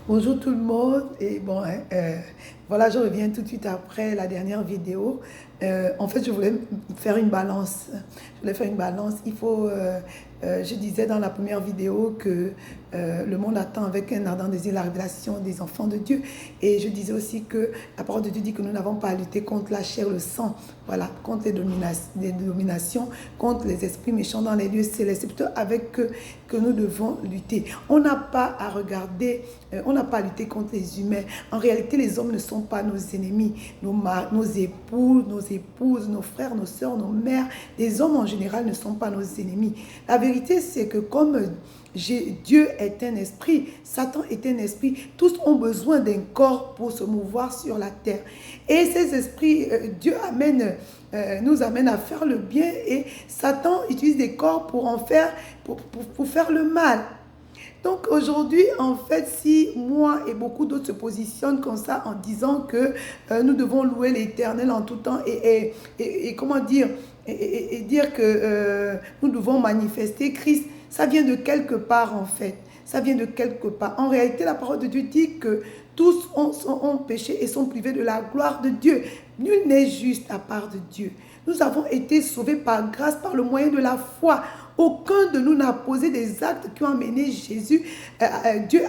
Bonjour tout le monde et bon, voilà, je reviens tout de suite après la dernière vidéo. En fait, je voulais faire une balance. Je voulais faire une balance. Je disais dans la première vidéo que le monde attend avec un ardent désir la révélation des enfants de Dieu. Et je disais aussi que la parole de Dieu dit que nous n'avons pas à lutter contre la chair, le sang, voilà, contre les dominations, contre les esprits méchants dans les lieux célestes. C'est plutôt avec eux que nous devons lutter. On n'a pas à regarder, on n'a pas à lutter contre les humains. En réalité, les hommes ne sont pas nos ennemis. Nos époux, nos épouses, nos frères, nos soeurs, nos mères, les hommes en général ne sont pas nos ennemis. La vérité, c'est que comme Dieu est un esprit, Satan est un esprit, tous ont besoin d'un corps pour se mouvoir sur la terre. Et ces esprits, Dieu nous amène à faire le bien et Satan utilise des corps pour en faire, pour faire le mal. Donc aujourd'hui, en fait, si moi et beaucoup d'autres se positionnent comme ça en disant que nous devons louer l'Éternel en tout temps et comment dire, et dire que nous devons manifester Christ, ça vient de quelque part en fait. Ça vient de quelque part. En réalité, la parole de Dieu dit que tous ont péché et sont privés de la gloire de Dieu. Nul n'est juste à part de Dieu. Nous avons été sauvés par grâce, par le moyen de la foi. Aucun de nous n'a posé des actes qui ont amené Dieu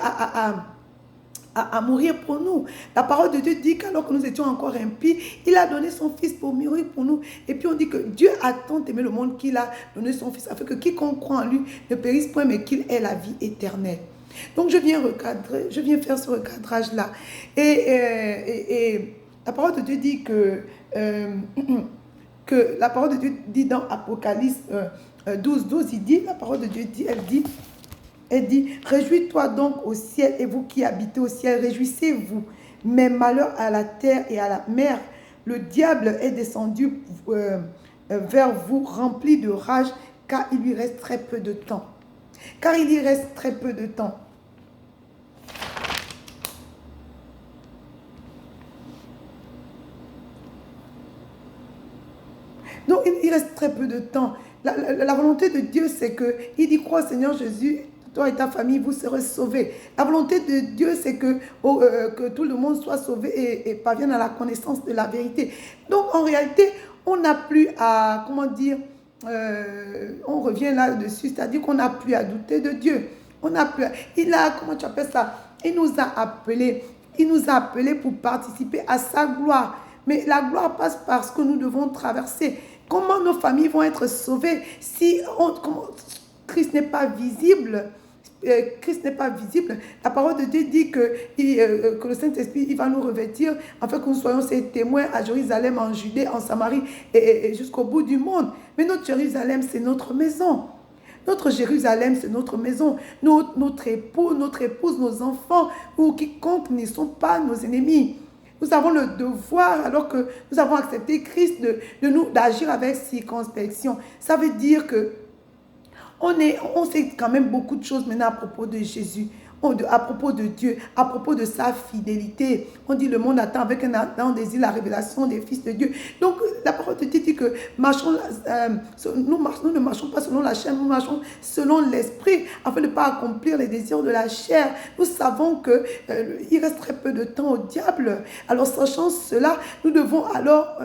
à mourir pour nous. La parole de Dieu dit qu'alors que nous étions encore impies, il a donné son Fils pour mourir pour nous. Et puis on dit que Dieu a tant aimé le monde qu'il a donné son Fils afin que quiconque croit en lui ne périsse point mais qu'il ait la vie éternelle. Donc je viens faire ce recadrage-là. Et la parole de Dieu dit que la parole de Dieu dit dans Apocalypse 12, il dit, la parole de Dieu dit, elle dit, réjouis-toi donc au ciel et vous qui habitez au ciel, réjouissez-vous. Mais malheur à la terre et à la mer, le diable est descendu vers vous rempli de rage, car il lui reste très peu de temps. Car il y reste très peu de temps. Donc, il reste très peu de temps. La volonté de Dieu, c'est que, il dit, crois au Seigneur Jésus, toi et ta famille, vous serez sauvés. La volonté de Dieu, c'est que tout le monde soit sauvé et parvienne à la connaissance de la vérité. Donc, en réalité, on n'a plus à, comment dire, on revient là-dessus, c'est-à-dire qu'on n'a plus à douter de Dieu. On n'a plus comment tu appelles ça? Il nous a appelés pour participer à sa gloire. Mais la gloire passe par ce que nous devons traverser. Comment nos familles vont être sauvées si Christ n'est pas visible? Christ n'est pas visible. La parole de Dieu dit que le Saint-Esprit il va nous revêtir afin que nous soyons ses témoins à Jérusalem, en Judée, en Samarie et jusqu'au bout du monde. Mais notre Jérusalem, c'est notre maison. Notre Jérusalem, c'est notre maison. Notre époux, notre épouse, nos enfants ou quiconque ne sont pas nos ennemis. Nous avons le devoir, alors que nous avons accepté Christ, d'agir avec circonspection. Ça veut dire que on sait quand même beaucoup de choses maintenant à propos de Jésus, à propos de Dieu, à propos de sa fidélité. On dit le monde attend avec un ardent désir la révélation des fils de Dieu. Donc la parole de Dieu dit que nous ne marchons pas selon la chair, nous marchons selon l'esprit, afin de ne pas accomplir les désirs de la chair. Nous savons qu'il reste très peu de temps au diable. Alors sachant cela, nous devons alors,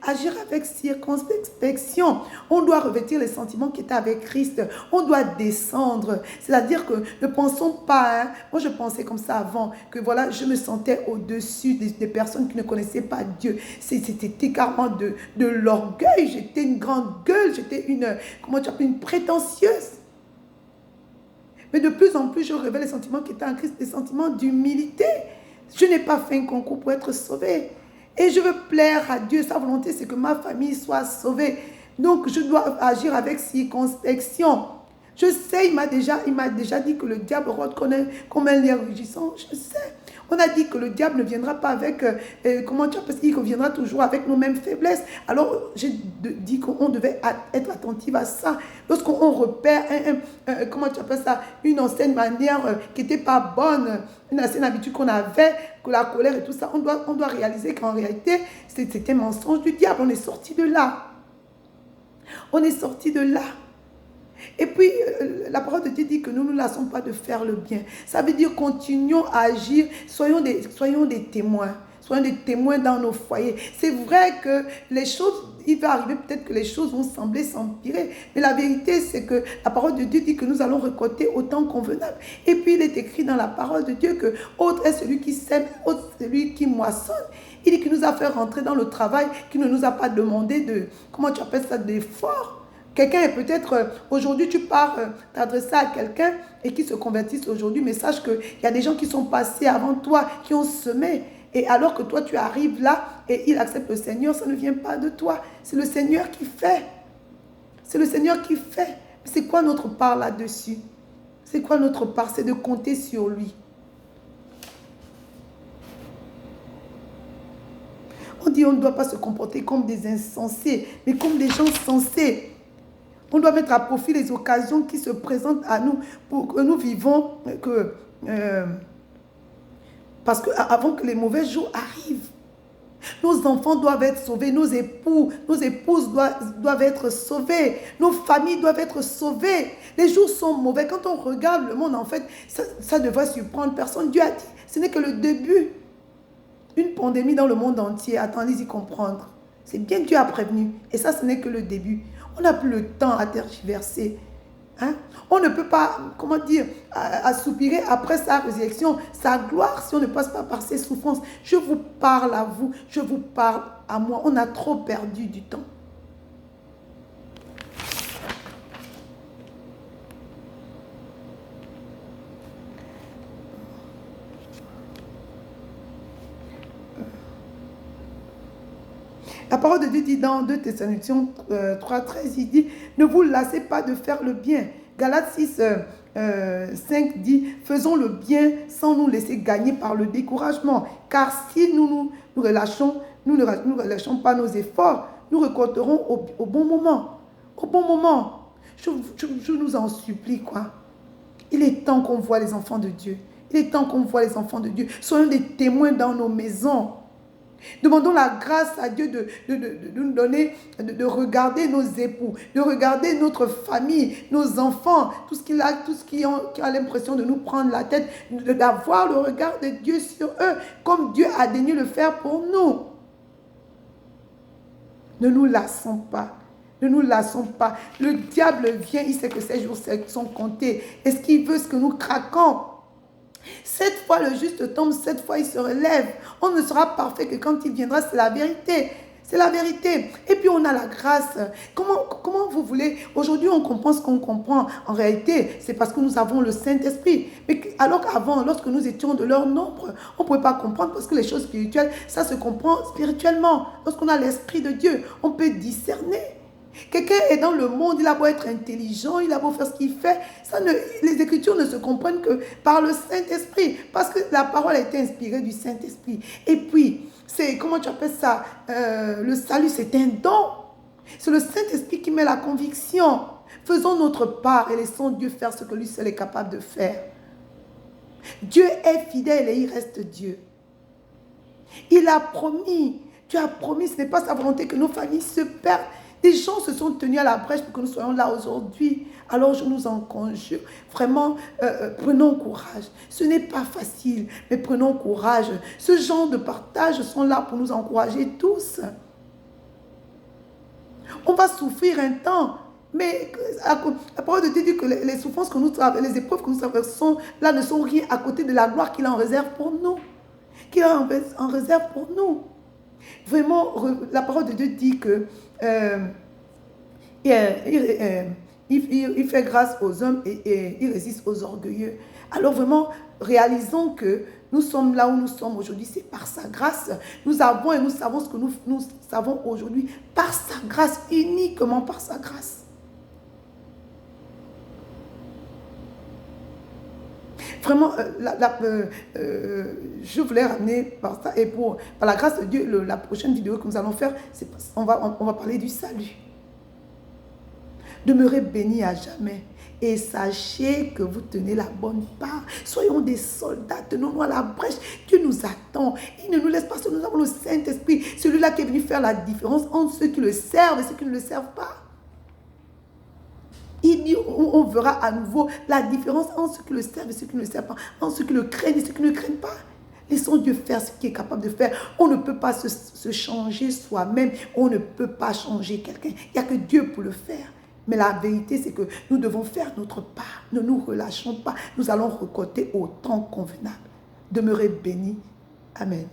agir avec circonspection. On doit revêtir les sentiments qui étaient avec Christ. On doit descendre. C'est-à-dire que ne pensons pas, hein. Moi je pensais comme ça avant, que voilà, je me sentais au-dessus des personnes qui ne connaissaient pas Dieu. C'était carrément de l'orgueil. J'étais une grande gueule, j'étais une prétentieuse. Mais de plus en plus, je révèle les sentiments qui étaient en Christ, des sentiments d'humilité. Je n'ai pas fait un concours pour être sauvé. Et je veux plaire à Dieu. Sa volonté, c'est que ma famille soit sauvée. Donc, je dois agir avec circonspection. Je sais, il m'a déjà dit que le diable rôde comme un lion rugissant. Je sais. On a dit que le diable ne viendra pas avec, parce qu'il reviendra toujours avec nos mêmes faiblesses. Alors, j'ai dit qu'on devait être attentif à ça. Lorsqu'on repère une ancienne manière qui n'était pas bonne, une ancienne habitude qu'on avait, que la colère et tout ça, on doit réaliser qu'en réalité, c'était un mensonge du diable. On est sorti de là. On est sorti de là. Et puis, la parole de Dieu dit que nous ne nous lassons pas de faire le bien. Ça veut dire continuons à agir, soyons des témoins. Soyons des témoins dans nos foyers. C'est vrai que les choses, il va arriver peut-être que les choses vont sembler s'empirer. Mais la vérité, c'est que la parole de Dieu dit que nous allons récolter au temps convenable. Et puis, il est écrit dans la parole de Dieu que autre est celui qui sème, autre celui qui moissonne. Il dit qu'il nous a fait rentrer dans le travail, qu'il ne nous a pas demandé de, comment tu appelles ça, d'effort. Quelqu'un est peut-être, aujourd'hui tu pars t'adresser à quelqu'un et qui se convertisse aujourd'hui, mais sache qu'il y a des gens qui sont passés avant toi, qui ont semé. Et alors que toi, tu arrives là et il accepte le Seigneur, ça ne vient pas de toi. C'est le Seigneur qui fait. C'est le Seigneur qui fait. C'est quoi notre part là-dessus? C'est quoi notre part? C'est de compter sur lui. On dit on ne doit pas se comporter comme des insensés, mais comme des gens sensés. On doit mettre à profit les occasions qui se présentent à nous pour que nous vivons, parce qu'avant que les mauvais jours arrivent, nos enfants doivent être sauvés, nos épouses doivent être sauvées, nos familles doivent être sauvées. Les jours sont mauvais. Quand on regarde le monde, en fait, ça devrait surprendre personne. Dieu a dit, ce n'est que le début. Une pandémie dans le monde entier, attendez-y comprendre. C'est bien Dieu a prévenu. Et ça, ce n'est que le début. On n'a plus le temps à tergiverser. Hein? On ne peut pas, comment dire, soupirer après sa résurrection, sa gloire, si on ne passe pas par ses souffrances. Je vous parle à vous, je vous parle à moi. On a trop perdu du temps. La parole de Dieu dit dans 2 Thessaloniciens 3,13, il dit, ne vous lassez pas de faire le bien. Galates 6, 5 dit, faisons le bien sans nous laisser gagner par le découragement. Car si nous ne relâchons pas nos efforts, nous récolterons au bon moment. Au bon moment. Je nous en supplie, quoi. Il est temps qu'on voit les enfants de Dieu. Il est temps qu'on voit les enfants de Dieu. Soyons des témoins dans nos maisons. Demandons la grâce à Dieu de nous donner, de regarder nos époux, de regarder notre famille, nos enfants, tout ce qui a l'impression de nous prendre la tête, d'avoir le regard de Dieu sur eux, comme Dieu a daigné le faire pour nous. Ne nous lassons pas. Ne nous lassons pas. Le diable vient, il sait que ces jours sont comptés. Est-ce qu'il veut que nous craquons? 7 fois le juste tombe, 7 fois il se relève. On ne sera parfait que quand il viendra, c'est la vérité. C'est la vérité. Et puis on a la grâce. Comment vous voulez? Aujourd'hui, on comprend ce qu'on comprend. En réalité, c'est parce que nous avons le Saint-Esprit. Mais alors qu'avant, lorsque nous étions de leur nombre, on ne pouvait pas comprendre parce que les choses spirituelles, ça se comprend spirituellement. Lorsqu'on a l'Esprit de Dieu, on peut discerner. Quelqu'un est dans le monde, il a beau être intelligent, il a beau faire ce qu'il fait, les Écritures ne se comprennent que par le Saint-Esprit, parce que la parole a été inspirée du Saint-Esprit. Et puis, comment tu appelles ça? Le salut, c'est un don. C'est le Saint-Esprit qui met la conviction. Faisons notre part et laissons Dieu faire ce que lui seul est capable de faire. Dieu est fidèle et il reste Dieu. Il a promis, Dieu a promis, ce n'est pas sa volonté que nos familles se perdent. Des gens se sont tenus à la brèche pour que nous soyons là aujourd'hui. Alors je nous en conjure. Vraiment, prenons courage. Ce n'est pas facile, mais prenons courage. Ce genre de partage sont là pour nous encourager tous. On va souffrir un temps, mais la parole de Dieu dit que les souffrances que nous traversons, les épreuves que nous traversons, là ne sont rien à côté de la gloire qu'il en réserve pour nous. Qu'il en réserve pour nous. Vraiment, la parole de Dieu dit que il fait grâce aux hommes et il résiste aux orgueilleux. Alors vraiment, réalisons que nous sommes là où nous sommes aujourd'hui, c'est par sa grâce. Nous avons et nous savons ce que nous savons aujourd'hui par sa grâce, uniquement par sa grâce. Vraiment, je voulais ramener par ça et par la grâce de Dieu, la prochaine vidéo que nous allons faire, on va parler du salut. Demeurez bénis à jamais et sachez que vous tenez la bonne part. Soyons des soldats, tenons-nous à la brèche. Dieu nous attend. Il ne nous laisse pas seul. Nous avons le Saint-Esprit, celui-là qui est venu faire la différence entre ceux qui le servent et ceux qui ne le servent pas. Il dit, on verra à nouveau la différence entre ceux qui le servent et ceux qui ne le servent pas, entre ceux qui le craignent et ceux qui ne le craignent pas. Laissons Dieu faire ce qu'il est capable de faire. On ne peut pas se changer soi-même. On ne peut pas changer quelqu'un. Il n'y a que Dieu pour le faire. Mais la vérité, c'est que nous devons faire notre part. Ne nous relâchons pas. Nous allons récolter au temps convenable. Demeurez bénis. Amen.